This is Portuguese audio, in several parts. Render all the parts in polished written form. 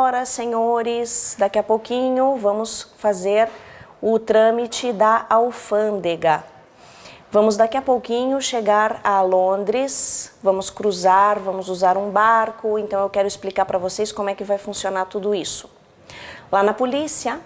senhoras, senhores, daqui a pouquinho vamos fazer o trâmite da alfândega. Vamos daqui a pouquinho chegar a Londres, vamos cruzar, vamos usar um barco, então eu quero explicar para vocês como é que vai funcionar tudo isso. Lá na polícia,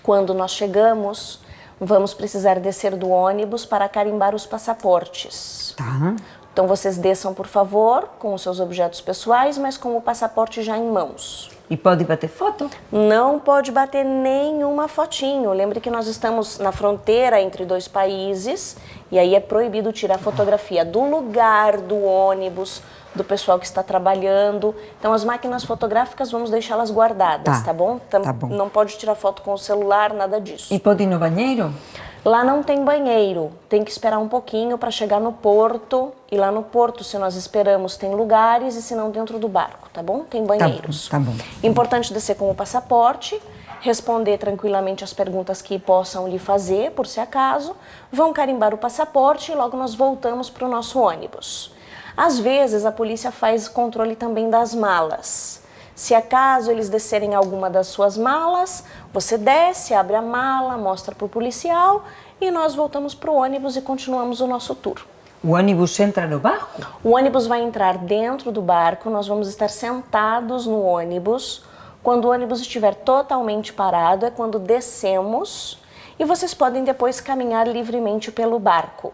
quando nós chegamos, vamos precisar descer do ônibus para carimbar os passaportes. Tá. Então vocês desçam, por favor, com os seus objetos pessoais, mas com o passaporte já em mãos. E pode bater foto? Não pode bater nenhuma fotinho. Lembre que nós estamos na fronteira entre dois países e aí é proibido tirar fotografia do lugar, do ônibus, do pessoal que está trabalhando. Então as máquinas fotográficas vamos deixá-las guardadas, tá bom? Tá bom. Não pode tirar foto com o celular, nada disso. E pode ir no banheiro? Lá não tem banheiro, tem que esperar um pouquinho para chegar no porto. E lá no porto, se nós esperamos, tem lugares e se não dentro do barco, tá bom? Tem banheiros. Tá bom. Importante descer com o passaporte, responder tranquilamente as perguntas que possam lhe fazer, por se acaso. Vão carimbar o passaporte e logo nós voltamos para o nosso ônibus. Às vezes a polícia faz controle também das malas. Se acaso eles descerem alguma das suas malas, você desce, abre a mala, mostra para o policial e nós voltamos para o ônibus e continuamos o nosso tour. O ônibus entra no barco? O ônibus vai entrar dentro do barco, nós vamos estar sentados no ônibus. Quando o ônibus estiver totalmente parado é quando descemos e vocês podem depois caminhar livremente pelo barco.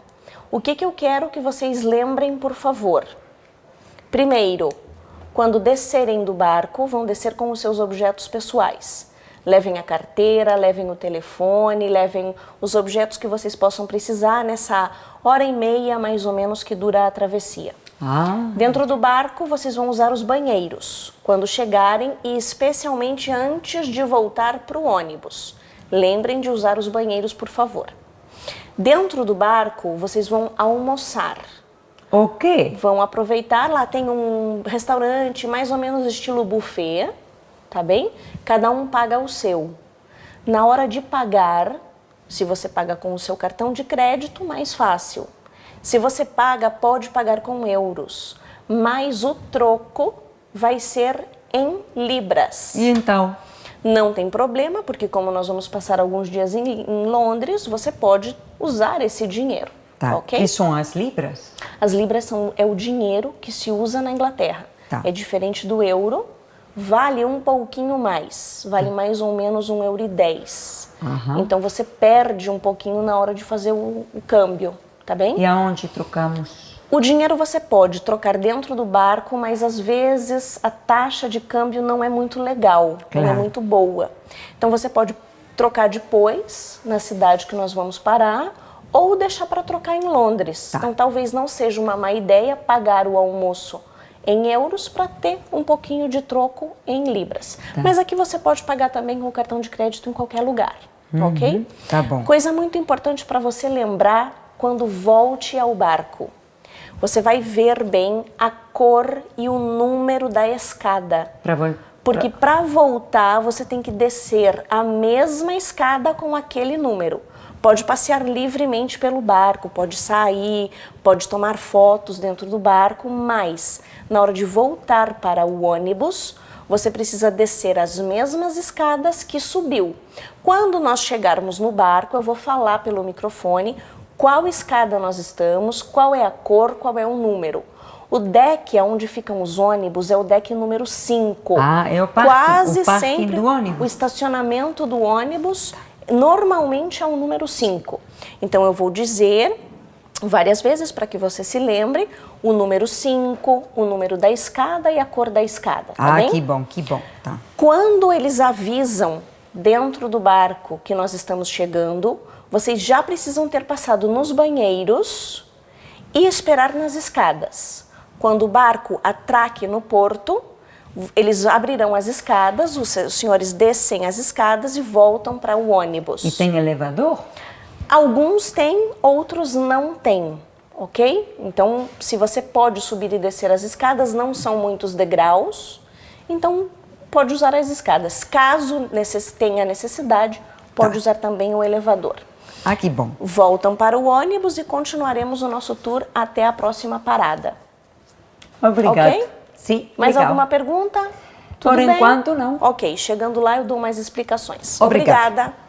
O que eu quero que vocês lembrem, por favor? Primeiro, quando descerem do barco, vão descer com os seus objetos pessoais. Levem a carteira, levem o telefone, levem os objetos que vocês possam precisar nessa hora e meia, mais ou menos, que dura a travessia. Dentro do barco, vocês vão usar os banheiros, quando chegarem e especialmente antes de voltar para o ônibus. Lembrem de usar os banheiros, por favor. Dentro do barco, vocês vão almoçar. O quê? Vão aproveitar, lá tem um restaurante mais ou menos estilo buffet, tá bem? Cada um paga o seu. Na hora de pagar, se você paga com o seu cartão de crédito, mais fácil. Se você paga, pode pagar com euros, mas o troco vai ser em libras. E então? Não tem problema, porque como nós vamos passar alguns dias em Londres, você pode usar esse dinheiro. Tá. Okay? Que são as libras? As libras é o dinheiro que se usa na Inglaterra. Tá. É diferente do euro, vale um pouquinho mais, vale mais ou menos €1,10. Então você perde um pouquinho na hora de fazer o câmbio, tá bem? E aonde trocamos? O dinheiro você pode trocar dentro do barco, mas às vezes a taxa de câmbio não é muito legal, Claro. não é muito boa. Então você pode trocar depois, na cidade que nós vamos parar, ou deixar para trocar em Londres. Tá. Então talvez não seja uma má ideia pagar o almoço em euros para ter um pouquinho de troco em libras. Tá. Mas aqui você pode pagar também com o cartão de crédito em qualquer lugar, ok? Tá bom. Coisa muito importante para você lembrar quando volte ao barco. Você vai ver bem a cor e o número da escada. Porque para voltar você tem que descer a mesma escada com aquele número. Pode passear livremente pelo barco, pode sair, pode tomar fotos dentro do barco, mas na hora de voltar para o ônibus, você precisa descer as mesmas escadas que subiu. Quando nós chegarmos no barco, eu vou falar pelo microfone qual escada nós estamos, qual é a cor, qual é o número. O deck onde ficam os ônibus é o deck número 5. É o parque, Quase o parque sempre do ônibus. O estacionamento do ônibus normalmente é o número 5. Então eu vou dizer várias vezes para que você se lembre o número 5, o número da escada e a cor da escada, tá bem? Que bom, que bom. Tá. Quando eles avisam dentro do barco que nós estamos chegando, vocês já precisam ter passado nos banheiros e esperar nas escadas. Quando o barco atraque no porto, eles abrirão as escadas, os senhores descem as escadas e voltam para o ônibus. E tem elevador? Alguns têm, outros não têm, ok? Então, se você pode subir e descer as escadas, não são muitos degraus, então pode usar as escadas. Caso tenha necessidade, pode usar também o elevador. Que bom. Voltam para o ônibus e continuaremos o nosso tour até a próxima parada. Obrigada. Ok? Sim, Mais legal. alguma pergunta? Tudo Por bem? enquanto, não. Ok, chegando lá eu dou mais explicações. Obrigada. Obrigada.